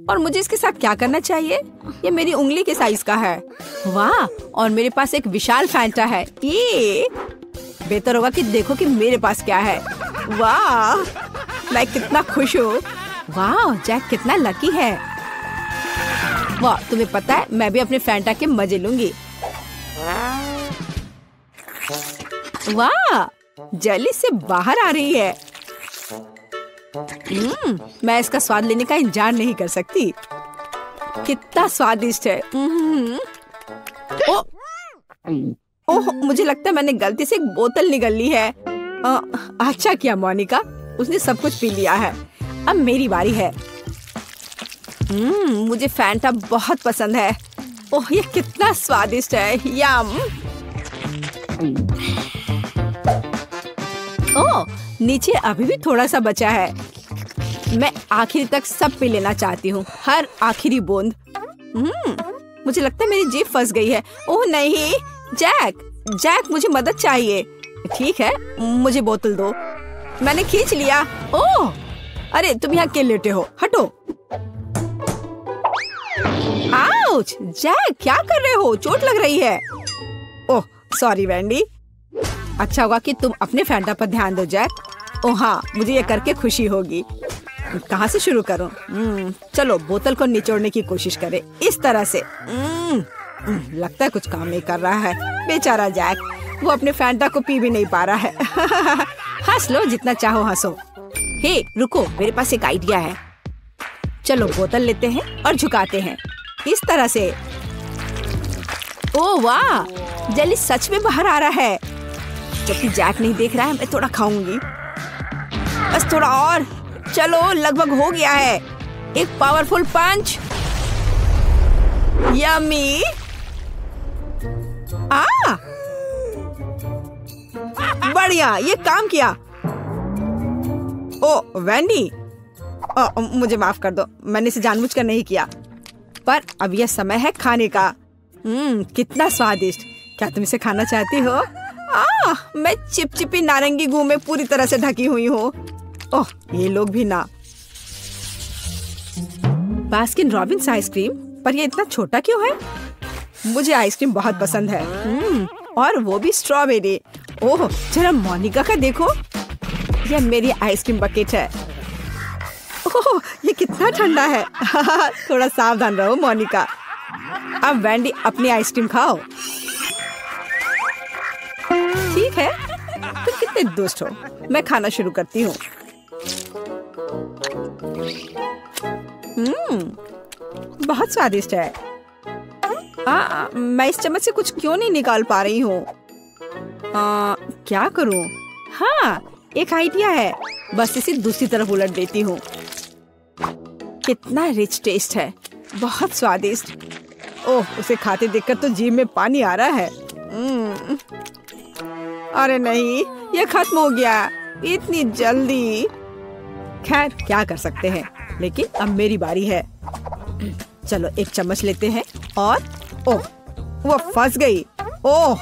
और मुझे इसके साथ क्या करना चाहिए? ये मेरी उंगली के साइज का है। वाह, और मेरे पास एक विशाल फैंटा है। ये बेहतर होगा कि देखो कि मेरे पास क्या है। वाह, मैं कितना खुश हूँ। वाह, जैक कितना लकी है। वाह, तुम्हें पता है मैं भी अपने फैंटा के मजे लूंगी। वाह, जेली से बाहर आ रही है। मैं इसका स्वाद लेने का इंतजार नहीं कर सकती। कितना स्वादिष्ट है। ओह, मुझे लगता है मैंने गलती से एक बोतल निगल ली है। अच्छा किया मोनिका, उसने सब कुछ पी लिया है। अब मेरी बारी है। मुझे फैंटा बहुत पसंद है। ओह, ये कितना स्वादिष्ट है। यम। ओह, नीचे अभी भी थोड़ा सा बचा है। मैं आखिर तक सब पी लेना चाहती हूँ, हर आखिरी बूंद। मुझे लगता है मेरी जीभ फंस गई है। ओह नहीं, जैक मुझे मदद चाहिए। ठीक है, मुझे बोतल दो। मैंने खींच लिया। ओह, अरे तुम यहाँ क्यों लेटे हो? हटो। आउच! जैक क्या कर रहे हो? चोट लग रही है। Oh sorry Wendy. अच्छा होगा कि तुम अपने फैंटा पर ध्यान दो जैक। ओह हाँ, मुझे ये करके खुशी होगी। कहाँ से शुरू करूं? चलो बोतल को निचोड़ने की कोशिश करें, इस तरह से। लगता है कुछ काम नहीं कर रहा है। बेचारा जैक, वो अपने फैंटा को पी भी नहीं पा रहा है। हंस लो जितना चाहो हंसो। हे रुको, मेरे पास एक आइडिया है। चलो बोतल लेते हैं और झुकाते हैं, इस तरह से। ओह वाह, जेली सच में बाहर आ रहा है। जबकि जैक नहीं देख रहा है, मैं थोड़ा खाऊंगी। बस थोड़ा और। चलो, लगभग हो गया है। एक पावरफुल पंच। यम्मी। बढ़िया, ये काम किया। ओ वेंडी, मुझे माफ कर दो, मैंने इसे जानबूझकर नहीं किया। पर अब यह समय है खाने का। कितना स्वादिष्ट। क्या तुम इसे खाना चाहती हो? मैं चिपचिपी नारंगी गू में पूरी तरह से ढकी हुई हूँ। ओह, ये लोग भी ना। बास्किन रॉबिन्स आइसक्रीम, पर ये इतना छोटा क्यों है? मुझे आइसक्रीम बहुत पसंद है। और वो भी स्ट्रॉबेरी। ओह, जरा मोनिका का देखो, यह मेरी आइसक्रीम बकेट है। ओह, ये कितना ठंडा है। थोड़ा सावधान रहो मोनिका। अब वेंडी अपनी आइसक्रीम खाओ। ठीक है, तुम कितने दुष्ट हो। मैं खाना शुरू करती हूँ। बहुत स्वादिष्ट है। मैं इस चम्मच से कुछ क्यों नहीं निकाल पा रही हूँ? क्या करूँ? हाँ, एक आइडिया है। बस इसे दूसरी तरफ उलट देती हूँ। कितना रिच टेस्ट है, बहुत स्वादिष्ट। ओह, उसे खाते देखकर तो जीभ में पानी आ रहा है। अरे नहीं, ये खत्म हो गया इतनी जल्दी। खैर क्या कर सकते हैं, लेकिन अब मेरी बारी है। चलो एक चम्मच लेते हैं और ओह, वो फंस गई। ओह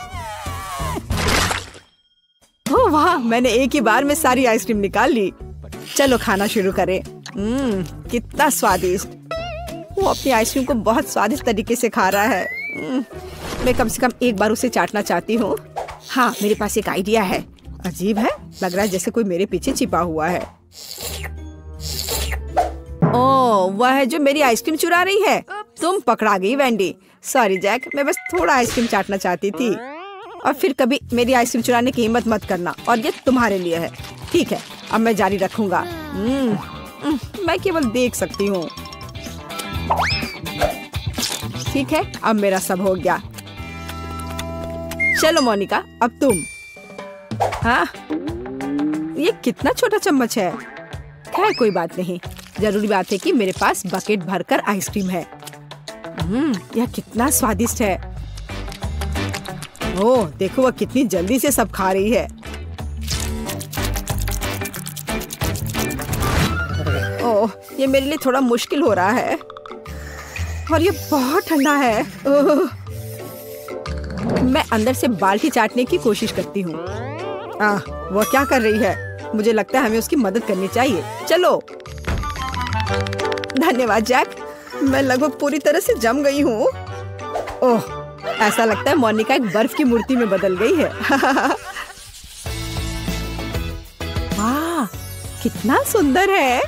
वाह, मैंने एक ही बार में सारी आइसक्रीम निकाल ली। चलो खाना शुरू करें। कितना स्वादिष्ट। वो अपनी आइसक्रीम को बहुत स्वादिष्ट तरीके से खा रहा है। मैं कम से कम एक बार उसे चाटना चाहती हूँ। हाँ, मेरे पास एक आइडिया है। अजीब है, लग रहा है जैसे कोई मेरे पीछे छिपा हुआ है। ओह, वह है जो मेरी आइसक्रीम चुरा रही है। तुम पकड़ा गई वेंडी। सॉरी जैक, मैं बस थोड़ा आइसक्रीम चाटना चाहती थी। और फिर कभी मेरी आइसक्रीम चुराने की हिम्मत मत करना, और ये तुम्हारे लिए है। ठीक है, अब मैं जारी रखूंगा। मैं केवल देख सकती हूँ। ठीक है, अब मेरा सब हो गया। चलो मोनिका, अब तुम। हाँ, ये कितना छोटा चम्मच है। खैर कोई बात नहीं, जरूरी बात है कि मेरे पास बकेट भरकर आइसक्रीम है। यह कितना स्वादिष्ट है। ओह देखो, वह कितनी जल्दी से सब खा रही है। ओह, ये मेरे लिए थोड़ा मुश्किल हो रहा है, और ये बहुत ठंडा है। मैं अंदर से बाल्टी चाटने की कोशिश करती हूँ। वह क्या कर रही है? मुझे लगता है हमें उसकी मदद करनी चाहिए। चलो। धन्यवाद जैक, मैं लगभग पूरी तरह से जम गई हूँ। ओह, ऐसा लगता है मोनिका एक बर्फ की मूर्ति में बदल गई है। वाह, कितना सुंदर है।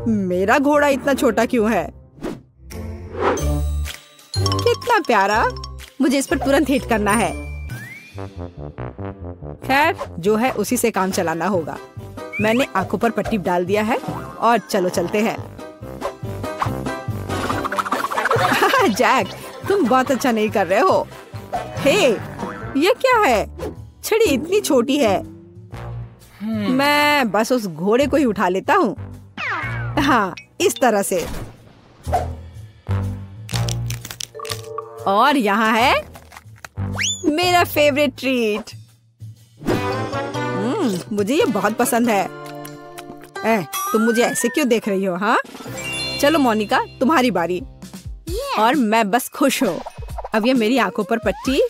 मेरा घोड़ा इतना छोटा क्यों है? कितना प्यारा। मुझे इस पर तुरंत हिट करना है। खैर, जो है उसी से काम चलाना होगा। मैंने आंखों पर पट्टी डाल दिया है और चलो चलते हैं। जैक, तुम बहुत अच्छा नहीं कर रहे हो। हे, ये क्या है? छड़ी इतनी छोटी है। मैं बस उस घोड़े को ही उठा लेता हूँ। हाँ, इस तरह से। और यहाँ है मेरा फेवरेट ट्रीट। मुझे ये बहुत पसंद है। तुम मुझे ऐसे क्यों देख रही हो? हाँ, चलो मोनिका, तुम्हारी बारी। और मैं बस खुश हूँ। अब ये मेरी आंखों पर पट्टी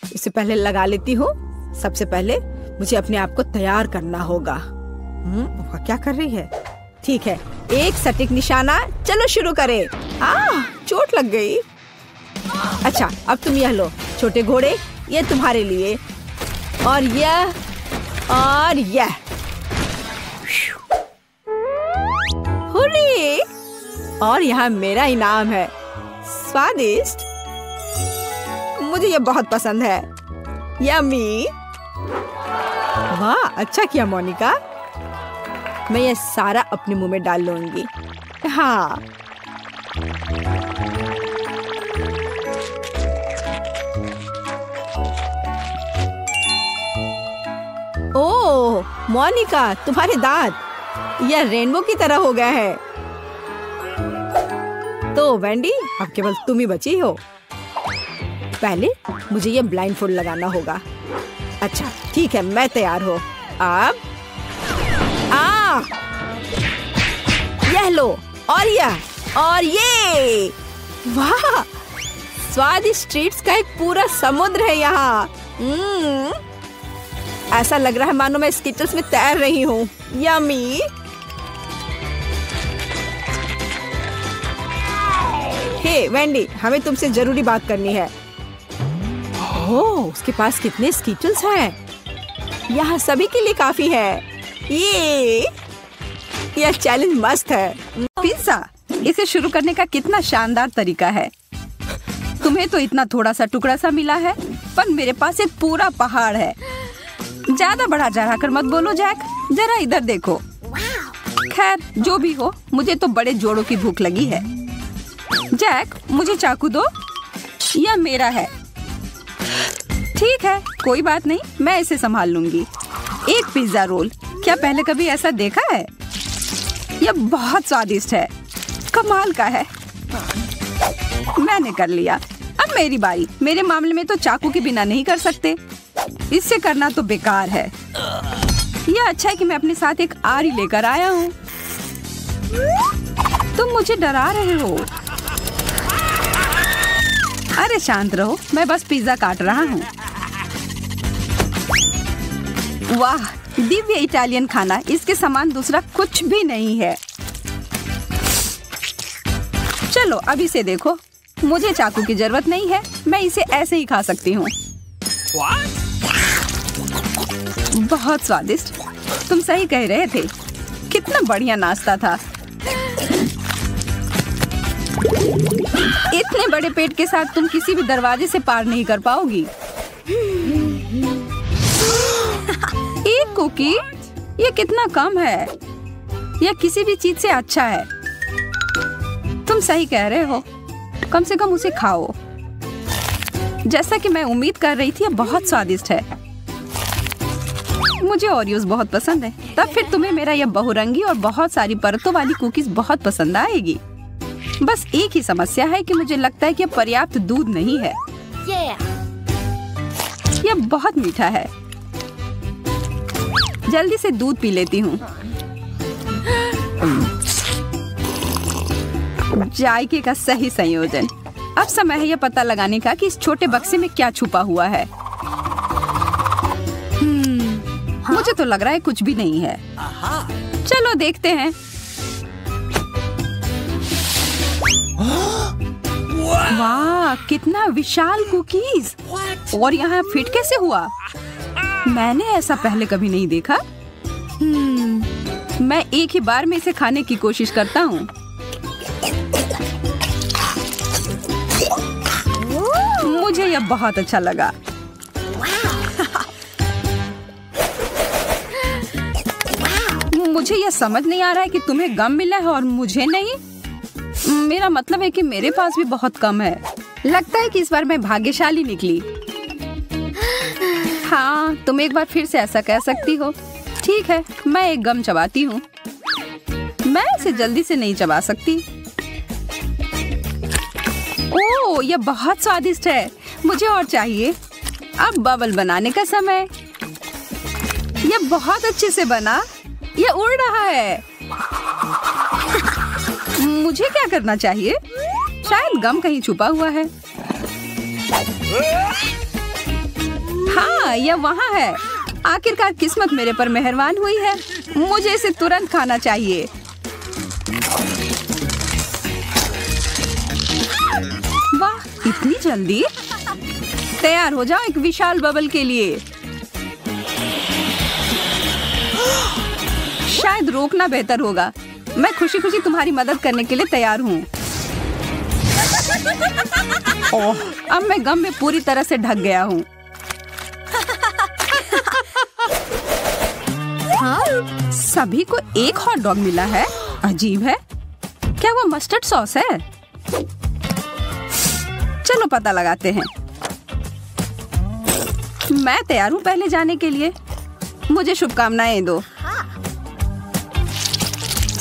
इससे पहले लगा लेती हूँ। सबसे पहले मुझे अपने आप को तैयार करना होगा। वह क्या कर रही है? ठीक है, एक सटीक निशाना। चलो शुरू करें। चोट लग गई। अच्छा, अब तुम यह लो छोटे घोड़े, ये तुम्हारे लिए। और यह और यह। हुर्रे! और यहाँ मेरा इनाम है। स्वादिष्ट। मुझे ये बहुत पसंद है। यम्मी। वाह, अच्छा किया मोनिका। मैं ये सारा अपने मुंह में डाल लूंगी। हाँ, ओह मोनिका, तुम्हारे दांत यह रेनबो की तरह हो गया है। तो वेंडी, अब केवल तुम ही बची हो। पहले मुझे ये ब्लाइंडफोल्ड लगाना होगा। अच्छा, ठीक है, मैं तैयार हूँ। अब यह लो, और यह और ये। वाह, स्वादिष्ट ट्रीट्स का एक पूरा समुद्र है यहाँ। ऐसा लग रहा है मानो मैं स्किटल्स में तैर रही हूँ। यम्मी। हे वेंडी, हमें तुमसे जरूरी बात करनी है। ओह, उसके पास कितने स्किटल्स हैं। यहाँ सभी के लिए काफी है। यह चैलेंज मस्त है। पिज़्ज़ा, इसे शुरू करने का कितना शानदार तरीका है। तुम्हें तो इतना थोड़ा सा टुकड़ा सा मिला है, पर मेरे पास एक पूरा पहाड़ है। ज्यादा बढ़ा चढ़ा कर मत बोलो जैक, जरा इधर देखो। खैर, जो भी हो, मुझे तो बड़े जोड़ों की भूख लगी है। जैक, मुझे चाकू दो। यह मेरा है। ठीक है, कोई बात नहीं, मैं इसे संभाल लूंगी। एक पिज्जा रोल, क्या पहले कभी ऐसा देखा है? यह बहुत स्वादिष्ट है, कमाल का है। मैंने कर लिया। अब मेरी बारी। मेरे मामले में तो चाकू के बिना नहीं कर सकते। इससे करना तो बेकार है। यह अच्छा है कि मैं अपने साथ एक आरी लेकर आया हूँ। तुम मुझे डरा रहे हो। अरे शांत रहो, मैं बस पिज्जा काट रहा हूँ। वाह, दिव्य इटालियन खाना, इसके समान दूसरा कुछ भी नहीं है। चलो अब इसे देखो। मुझे चाकू की जरूरत नहीं है, मैं इसे ऐसे ही खा सकती हूँ। बहुत स्वादिष्ट। तुम सही कह रहे थे, कितना बढ़िया नाश्ता था। इतने बड़े पेट के साथ तुम किसी भी दरवाजे से पार नहीं कर पाओगी। एक कुकी, ये कितना कम है। यह किसी भी चीज से अच्छा है। तुम सही कह रहे हो, कम से कम उसे खाओ। जैसा कि मैं उम्मीद कर रही थी, यह बहुत स्वादिष्ट है। मुझे ओरियोस बहुत पसंद है। तब फिर तुम्हें मेरा यह बहुरंगी और बहुत सारी परतों वाली कुकीज बहुत पसंद आएगी। बस एक ही समस्या है कि मुझे लगता है कि पर्याप्त दूध नहीं है। यह बहुत मीठा है। जल्दी से दूध पी लेती हूँ। जायके का सही संयोजन। अब समय है यह पता लगाने का कि इस छोटे बक्से में क्या छुपा हुआ है। मुझे तो लग रहा है कुछ भी नहीं है। चलो चलो देखते हैं। वाह, कितना विशाल कुकीज! और यहाँ फिट कैसे हुआ? मैंने ऐसा पहले कभी नहीं देखा। मैं एक ही बार में इसे खाने की कोशिश करता हूँ। मुझे यह बहुत अच्छा लगा। मुझे यह समझ नहीं आ रहा है कि तुम्हें गम मिला है और मुझे नहीं। मेरा मतलब है कि मेरे पास भी बहुत कम है। लगता है कि इस बार मैं भाग्यशाली निकली। हाँ, तुम एक बार फिर से ऐसा कह सकती हो। ठीक है, मैं एक गम चबाती हूँ। मैं इसे जल्दी से नहीं चबा सकती। ओह, यह बहुत स्वादिष्ट है। मुझे और चाहिए। अब बबल बनाने का समय। यह बहुत अच्छे से बना। यह उड़ रहा है। मुझे क्या करना चाहिए? शायद गम कहीं छुपा हुआ है। हाँ, यह वहाँ है। आखिरकार किस्मत मेरे पर मेहरबान हुई है। मुझे इसे तुरंत खाना चाहिए। वाह, इतनी जल्दी! तैयार हो जाओ एक विशाल बबल के लिए। शायद रोकना बेहतर होगा। मैं खुशी खुशी तुम्हारी मदद करने के लिए तैयार हूँ। ओह, अब मैं गम में पूरी तरह से ढक गया हूँ। सभी को एक हॉट डॉग मिला है। अजीब है। क्या वो मस्टर्ड सॉस है? चलो पता लगाते हैं। मैं तैयार हूँ पहले जाने के लिए। मुझे शुभकामनाएं दो।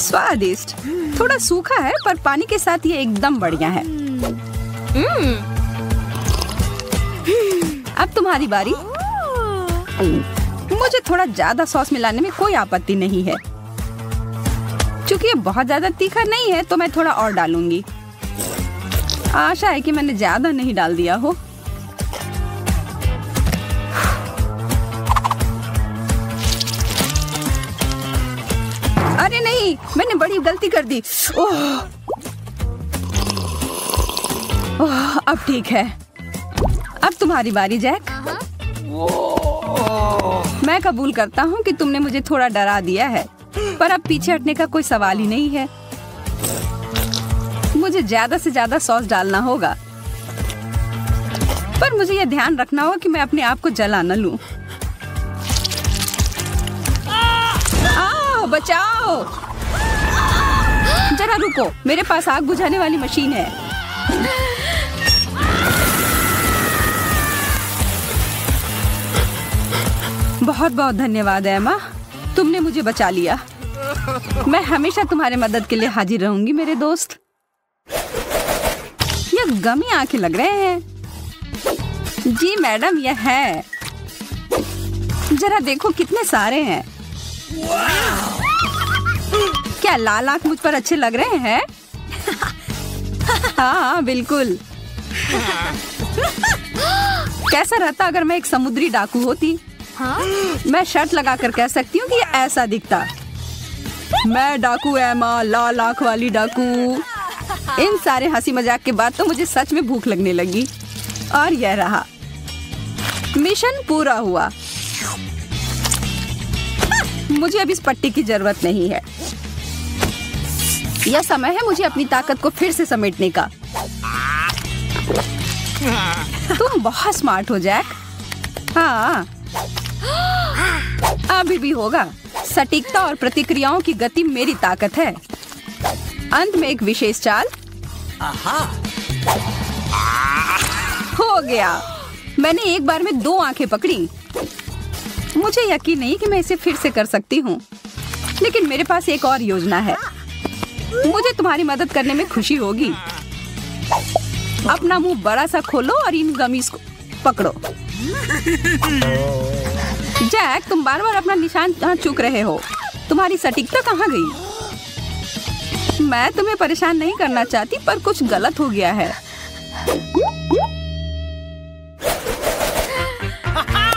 स्वादिष्ट। थोड़ा सूखा है पर पानी के साथ ये एकदम बढ़िया है। अब तुम्हारी बारी। मुझे थोड़ा ज्यादा सॉस मिलाने में कोई आपत्ति नहीं है। क्योंकि ये बहुत ज्यादा तीखा नहीं है तो मैं थोड़ा और डालूंगी। आशा है कि मैंने ज्यादा नहीं डाल दिया हो। अरे नहीं, मैंने बड़ी गलती कर दी। ओह, अब ठीक है। अब तुम्हारी बारी जैक। मैं कबूल करता हूँ कि तुमने मुझे थोड़ा डरा दिया है, पर अब पीछे हटने का कोई सवाल ही नहीं है। मुझे ज्यादा से ज्यादा सॉस डालना होगा, पर मुझे यह ध्यान रखना होगा कि मैं अपने आप को जला न लूं। बचाओ! जरा रुको, मेरे पास आग बुझाने वाली मशीन है। बहुत बहुत धन्यवाद एमा, तुमने मुझे बचा लिया। मैं हमेशा तुम्हारे मदद के लिए हाजिर रहूंगी मेरे दोस्त। यह गमी आंखें लग रहे हैं। जी मैडम, यह है। जरा देखो कितने सारे हैं। क्या लाल आंख मुझ पर अच्छे लग रहे हैं? हाँ, बिल्कुल। कैसा रहता अगर मैं एक समुद्री डाकू होती? मैं शर्त लगा कर कह सकती हूँ कि ये ऐसा दिखता। मैं डाकू एमा, लाल आंख वाली डाकू। इन सारे हंसी मजाक के बाद तो मुझे सच में भूख लगने लगी। और यह रहा, मिशन पूरा हुआ। मुझे अब इस पट्टी की जरूरत नहीं है। यह समय है मुझे अपनी ताकत को फिर से समेटने का। तुम बहुत स्मार्ट हो जैक। हाँ, अभी भी होगा। सटीकता और प्रतिक्रियाओं की गति मेरी ताकत है। अंत में एक विशेष चाल। हो गया। मैंने एक बार में 2 आंखें पकड़ी। मुझे यकीन नहीं कि मैं इसे फिर से कर सकती हूँ, लेकिन मेरे पास एक और योजना है। मुझे तुम्हारी मदद करने में खुशी होगी। अपना मुंह बड़ा सा खोलो और इन गमीज को पकड़ो। जैक, तुम बार बार अपना निशान चूक रहे हो। तुम्हारी सटीकता कहाँ गई? मैं तुम्हें परेशान नहीं करना चाहती, पर कुछ गलत हो गया है।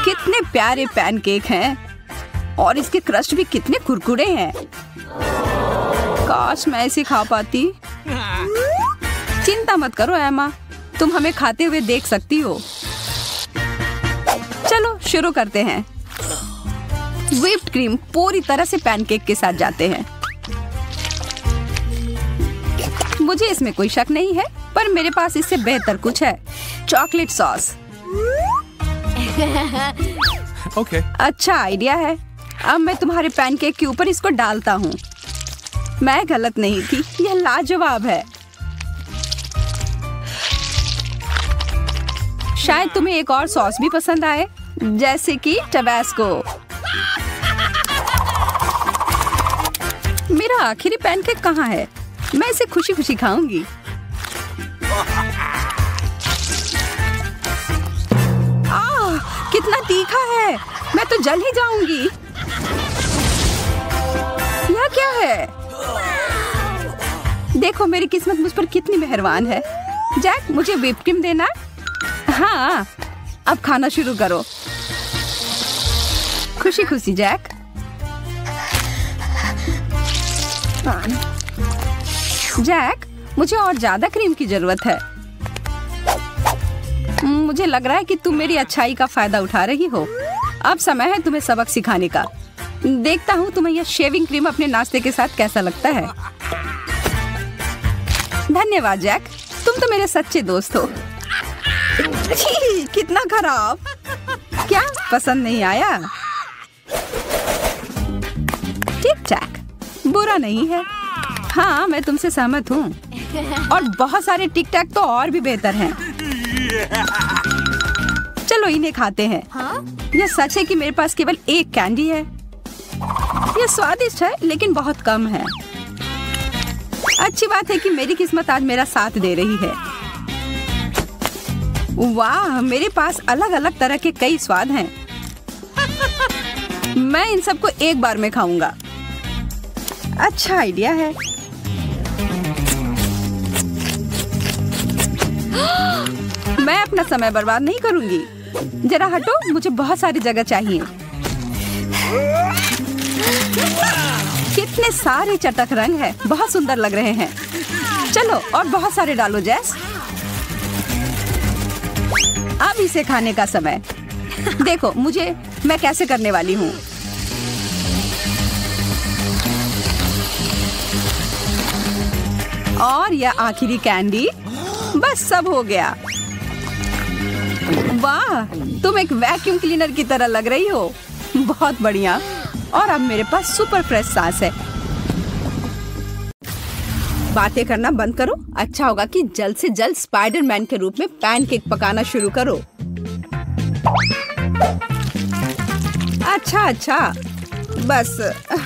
कितने प्यारे पैनकेक हैं और इसके क्रस्ट भी कितने कुरकुरे हैं। काश मैं ऐसे खा पाती। चिंता मत करो एमा, तुम हमें खाते हुए देख सकती हो। चलो शुरू करते हैं। व्हिप्ड क्रीम पूरी तरह से पैनकेक के साथ जाते हैं। मुझे इसमें कोई शक नहीं है, पर मेरे पास इससे बेहतर कुछ है, चॉकलेट सॉस। Okay. अच्छा आइडिया है। अब मैं तुम्हारे पैनकेक के ऊपर इसको डालता हूँ। मैं गलत नहीं थी, यह लाजवाब है। शायद तुम्हें एक और सॉस भी पसंद आए, जैसे कि टबैस्को। मेरा आखिरी पैनकेक कहाँ है? मैं इसे खुशी खुशी खाऊंगी। कितना तीखा है, मैं तो जल ही जाऊंगी। यह क्या है? देखो मेरी किस्मत मुझ पर कितनी मेहरबान है। जैक, मुझे व्हिप क्रीम देना। हाँ, अब खाना शुरू करो। खुशी खुशी जैक। जैक, मुझे और ज्यादा क्रीम की जरूरत है। मुझे लग रहा है कि तुम मेरी अच्छाई का फायदा उठा रही हो। अब समय है तुम्हें सबक सिखाने का। देखता हूँ तुम्हें यह शेविंग क्रीम अपने नाश्ते के साथ कैसा लगता है। धन्यवाद जैक, तुम तो मेरे सच्चे दोस्त हो। छी, कितना खराब। क्या पसंद नहीं आया? ठीक ठाक, बुरा नहीं है। हाँ, मैं तुमसे सहमत हूँ। और बहुत सारे टिक टैक तो और भी बेहतर हैं। चलो इन्हें खाते हैं। यह सच है कि मेरे पास केवल एक कैंडी है। यह स्वादिष्ट है लेकिन बहुत कम है। अच्छी बात है कि मेरी किस्मत आज मेरा साथ दे रही है। वाह, मेरे पास अलग अलग तरह के कई स्वाद हैं। मैं इन सबको एक बार में खाऊंगा। अच्छा आइडिया है। मैं अपना समय बर्बाद नहीं करूंगी। जरा हटो, मुझे बहुत सारी जगह चाहिए। कितने सारे चटक रंग हैं, बहुत सुंदर लग रहे हैं। चलो और बहुत सारे डालो जैस। अब इसे खाने का समय। देखो मैं कैसे करने वाली हूँ। और यह आखिरी कैंडी, बस सब हो गया। वाह, तुम एक वैक्यूम क्लीनर की तरह लग रही हो। बहुत बढ़िया। और अब मेरे पास सुपर फ्रेश सांस है। बातें करना बंद करो। अच्छा होगा कि जल्द से जल्द स्पाइडरमैन के रूप में पैनकेक पकाना शुरू करो। अच्छा, बस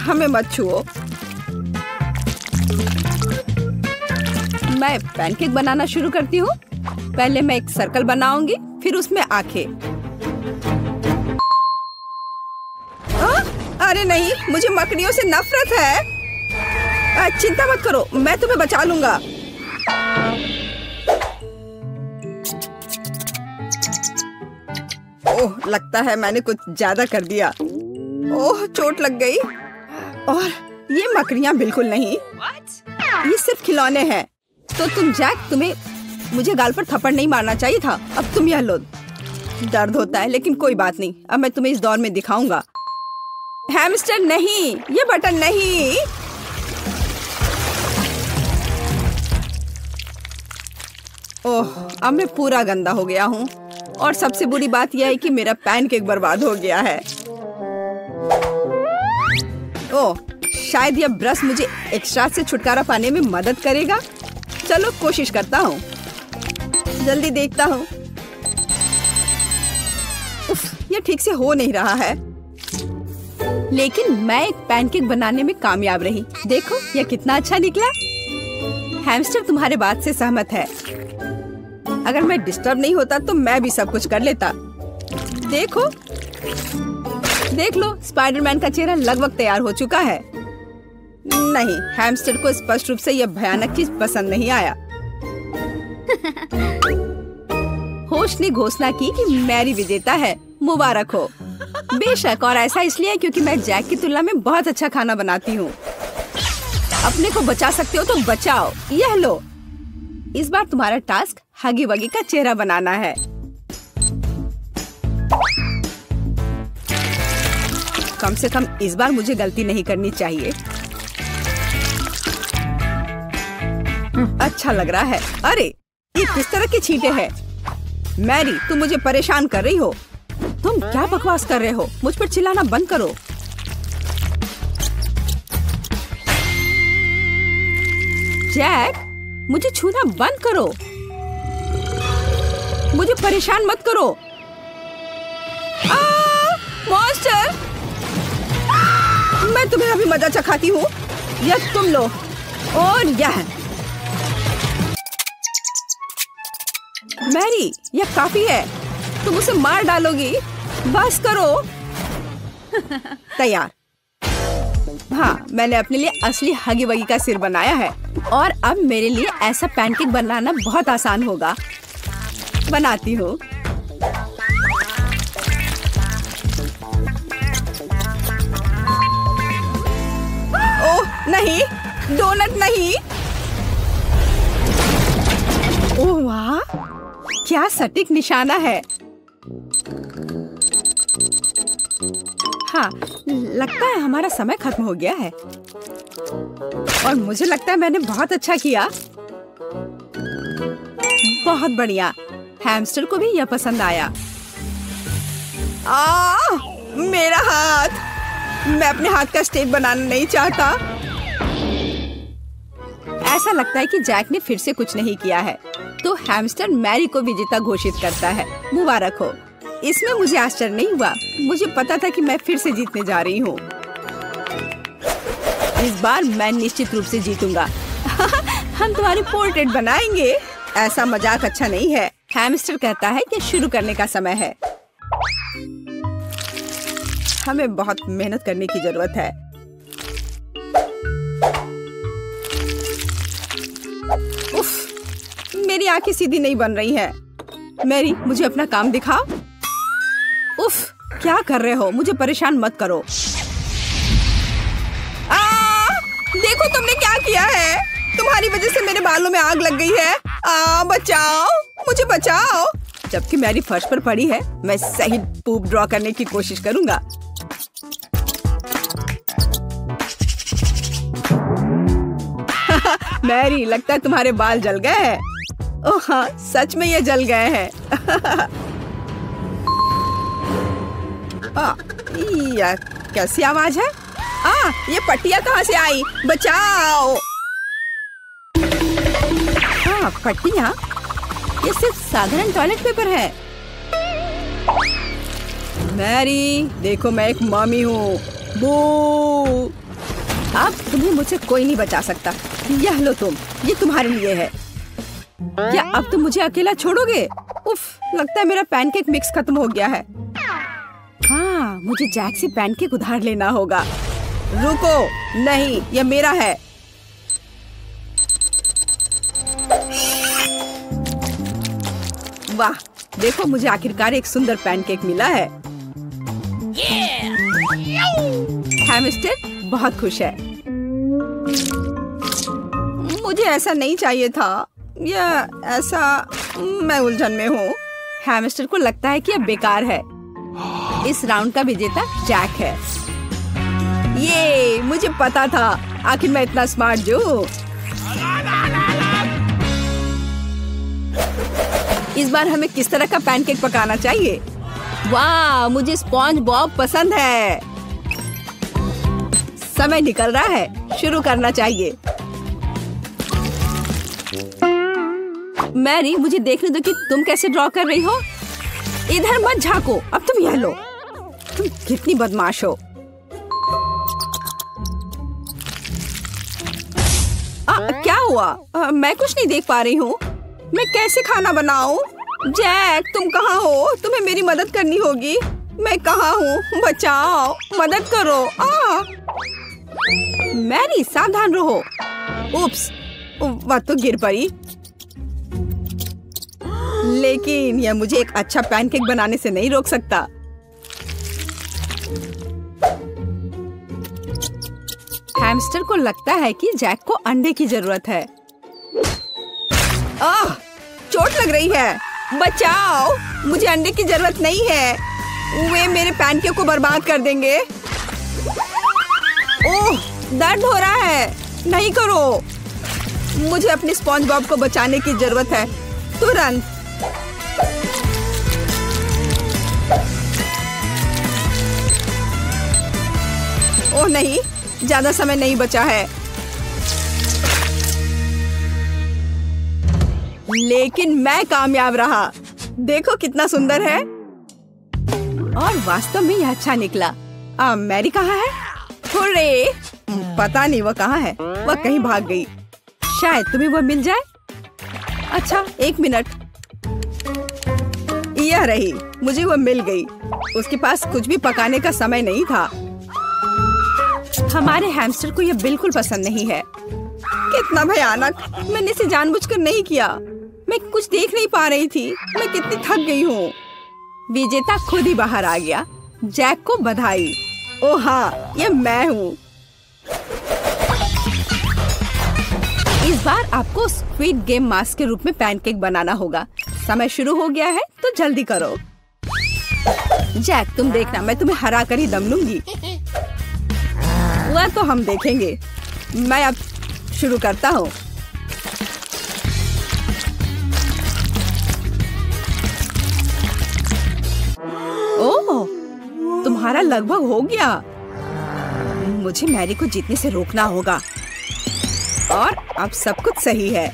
हमें मत छुओ। मैं पैनकेक बनाना शुरू करती हूँ। पहले मैं एक सर्कल बनाऊंगी, फिर उसमें आंखें। अरे नहीं, मुझे मकड़ियों से नफरत है। चिंता मत करो, मैं तुम्हें बचा लूंगा। ओह, लगता है मैंने कुछ ज्यादा कर दिया। ओह, चोट लग गई। और ये मकड़ियाँ बिल्कुल नहीं। ये सिर्फ खिलौने हैं। तो तुम्हें मुझे गाल पर थप्पड़ नहीं मारना चाहिए था। अब तुम यह लो। दर्द होता है लेकिन कोई बात नहीं, अब मैं तुम्हें इस दौर में दिखाऊंगा। हैमस्टर नहीं, ये बटन नहीं। ओह, अब मैं पूरा गंदा हो गया हूँ। और सबसे बुरी बात यह है कि मेरा पैनकेक बर्बाद हो गया है। ओह, शायद यह ब्रश मुझे एक्स्ट्रा से छुटकारा पाने में मदद करेगा। चलो कोशिश करता हूँ। जल्दी देखता हूँ। ये ठीक से हो नहीं रहा है। लेकिन मैं एक पैनकेक बनाने में कामयाब रही। देखो यह कितना अच्छा निकला। हैमस्टर तुम्हारे बात से सहमत है। अगर मैं डिस्टर्ब नहीं होता तो मैं भी सब कुछ कर लेता। देख लो, स्पाइडरमैन का चेहरा लगभग तैयार हो चुका है। नहीं, हैमस्टर को स्पष्ट रूप से यह भयानक चीज पसंद नहीं आया। होस्ट ने घोषणा की कि मैरी विजेता है। मुबारक हो। बेशक, और ऐसा इसलिए क्योंकि मैं जैक की तुलना में बहुत अच्छा खाना बनाती हूँ। अपने को बचा सकते हो तो बचाओ। यह लो। इस बार तुम्हारा टास्क हगी वगी का चेहरा बनाना है। कम से कम इस बार मुझे गलती नहीं करनी चाहिए। अच्छा लग रहा है। अरे ये किस तरह के छींटे हैं? मैरी, तुम मुझे परेशान कर रही हो। तुम क्या बकवास कर रहे हो? मुझ पर चिल्लाना बंद करो। जैक, मुझे छूना बंद करो। मुझे परेशान मत करो। मॉन्स्टर! मैं तुम्हें अभी मजा चखाती हूँ। यह तुम लो और यह। मैरी, यह काफी है। तुम उसे मार डालोगी। बस करो। तैयार। हाँ, मैंने अपने लिए असली हगी वगी का सिर बनाया है और अब मेरे लिए ऐसा पैनकेक बनाना बहुत आसान होगा। बनाती हूँ। ओह नहीं, डोनट नहीं। ओह वाह, क्या सटीक निशाना है। हाँ, लगता है हमारा समय खत्म हो गया है और मुझे लगता है मैंने बहुत अच्छा किया। बहुत बढ़िया। हैमस्टर को भी यह पसंद आया। मेरा हाथ। मैं अपने हाथ का स्टेप बनाना नहीं चाहता। ऐसा लगता है कि जैक ने फिर से कुछ नहीं किया है, तो हैमस्टर मैरी को विजेता घोषित करता है। मुबारक हो। इसमें मुझे आश्चर्य नहीं हुआ। मुझे पता था कि मैं फिर से जीतने जा रही हूँ। इस बार मैं निश्चित रूप से जीतूंगा। हम तुम्हारी पोर्ट्रेट बनाएंगे। ऐसा मजाक अच्छा नहीं है। हैमस्टर कहता है कि शुरू करने का समय है। हमें बहुत मेहनत करने की जरूरत है। उफ, मेरी आंखें सीधी नहीं बन रही हैं। मैरी, मुझे अपना काम दिखा। उफ, क्या कर रहे हो? मुझे परेशान मत करो। देखो तुमने क्या किया है। तुम्हारी वजह से मेरे बालों में आग लग गई है। बचाओ, मुझे बचाओ। जबकि मैरी फर्श पर पड़ी है, मैं सही पूप ड्रॉ करने की कोशिश करूंगा। मैरी, लगता है तुम्हारे बाल जल गए हैं। ओह हाँ, सच में ये जल गए हैं। यह कैसी आवाज है? ये पट्टियाँ कहाँ से आई? बचाओ। पट्टियाँ? ये सिर्फ साधारण टॉयलेट पेपर है। मैरी, देखो मैं एक मम्मी हूँ। बू। अब तुम्हें मुझसे कोई नहीं बचा सकता। यह लो तुम, ये तुम्हारे लिए है। क्या अब तुम मुझे अकेला छोड़ोगे? उफ, लगता है मेरा पैनकेक मिक्स खत्म हो गया है। हाँ, मुझे जैक से पैनकेक उधार लेना होगा। रुको, नहीं, यह मेरा है। वाह, देखो मुझे आखिरकार एक सुंदर पैनकेक मिला है। हैमस्टर बहुत खुश है। मुझे ऐसा नहीं चाहिए था। यह ऐसा, मैं उलझन में हूँ। हैमस्टर को लगता है कि यह बेकार है। इस राउंड का विजेता जैक है। ये मुझे पता था। आखिर मैं इतना स्मार्ट जो। इस बार हमें किस तरह का पैनकेक पकाना चाहिए? वाह, मुझे स्पॉन्ज बॉब पसंद है। समय निकल रहा है, शुरू करना चाहिए। मैरी, मुझे देखने दो कि तुम कैसे ड्रॉ कर रही हो। इधर मत झांको, अब तुम यह लो। तुम कितनी बदमाश हो। क्या हुआ? मैं कुछ नहीं देख पा रही हूँ। मैं कैसे खाना बनाऊं? जैक, तुम कहाँ हो? तुम्हें मेरी मदद करनी होगी। मैं कहाँ हूँ? बचाओ, मदद करो। मैरी, सावधान रहो। उप्स, वह तो गिर पड़ी। लेकिन यह मुझे एक अच्छा पैनकेक बनाने से नहीं रोक सकता। हैमस्टर को लगता है कि जैक को अंडे की जरूरत है। आह, चोट लग रही है। बचाओ, मुझे अंडे की जरूरत नहीं है। वे मेरे पैनकेक को बर्बाद कर देंगे। ओह, दर्द हो रहा है। नहीं करो। मुझे अपनी स्पॉन्ज बॉब को बचाने की जरूरत है, तुरंत। ओह नहीं, ज्यादा समय नहीं बचा है। लेकिन मैं कामयाब रहा। देखो कितना सुंदर है। और वास्तव में यह अच्छा निकला। मैरी कहाँ है? हुर्रे! पता नहीं वो कहाँ है। वह कहीं भाग गई। शायद तुम्हें वह मिल जाए। अच्छा, 1 मिनट। यह रही, मुझे वह मिल गई। उसके पास कुछ भी पकाने का समय नहीं था। हमारे हैमस्टर को यह बिल्कुल पसंद नहीं है। कितना भयानक! मैंने इसे जानबूझकर नहीं किया। मैं कुछ देख नहीं पा रही थी। मैं कितनी थक गई हूँ। विजेता खुद ही बाहर आ गया। जैक को बधाई। ओह हाँ, ये मैं हूँ। इस बार आपको स्क्विड गेम मास्क के रूप में पैनकेक बनाना होगा। समय शुरू हो गया है, तो जल्दी करो। जैक, तुम देखना, मैं तुम्हें हरा कर ही दम लूंगी। वह तो हम देखेंगे। मैं अब शुरू करता हूँ। ओह, तुम्हारा लगभग हो गया। मुझे मैरी को जीतने से रोकना होगा। और अब सब कुछ सही है।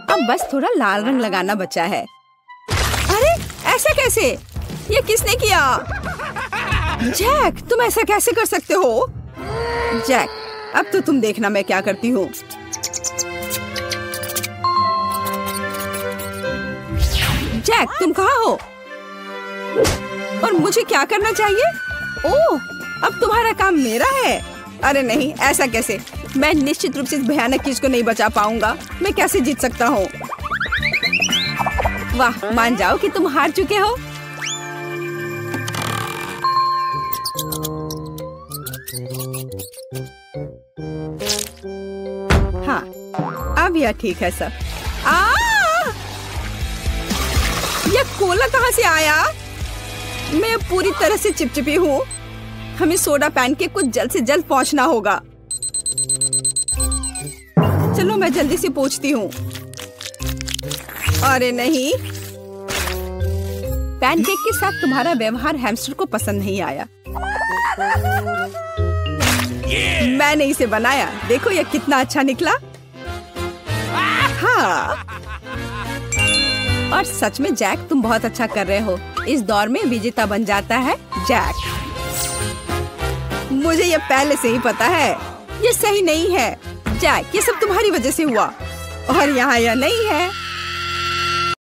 अब बस थोड़ा लाल रंग लगाना बचा है। अरे, ऐसा कैसे? ये किसने किया? जैक, तुम ऐसा कैसे कर सकते हो? जैक, अब तो तुम देखना मैं क्या करती हूँ। जैक, तुम कहाँ हो? और मुझे क्या करना चाहिए? ओह, अब तुम्हारा काम मेरा है। अरे नहीं, ऐसा कैसे? मैं निश्चित रूप से इस भयानक चीज को नहीं बचा पाऊंगा। मैं कैसे जीत सकता हूँ? वाह, मान जाओ कि तुम हार चुके हो। हाँ, अब यह ठीक है सर। यह कोला कहाँ से आया? मैं पूरी तरह से चिपचिपी हूँ। हमें सोडा पैनकेक को जल्द से जल्द पहुँचना होगा। चलो मैं जल्दी से पहुँचती हूँ। अरे नहीं, पैनकेक के साथ तुम्हारा व्यवहार हैमस्टर को पसंद नहीं आया। मैंने इसे बनाया। देखो यह कितना अच्छा निकला। हाँ, और सच में जैक, तुम बहुत अच्छा कर रहे हो। इस दौर में विजेता बन जाता है जैक। मुझे ये पहले से ही पता है। ये सही नहीं है। जैक, ये सब तुम्हारी वजह से हुआ। और यहाँ यह नहीं है।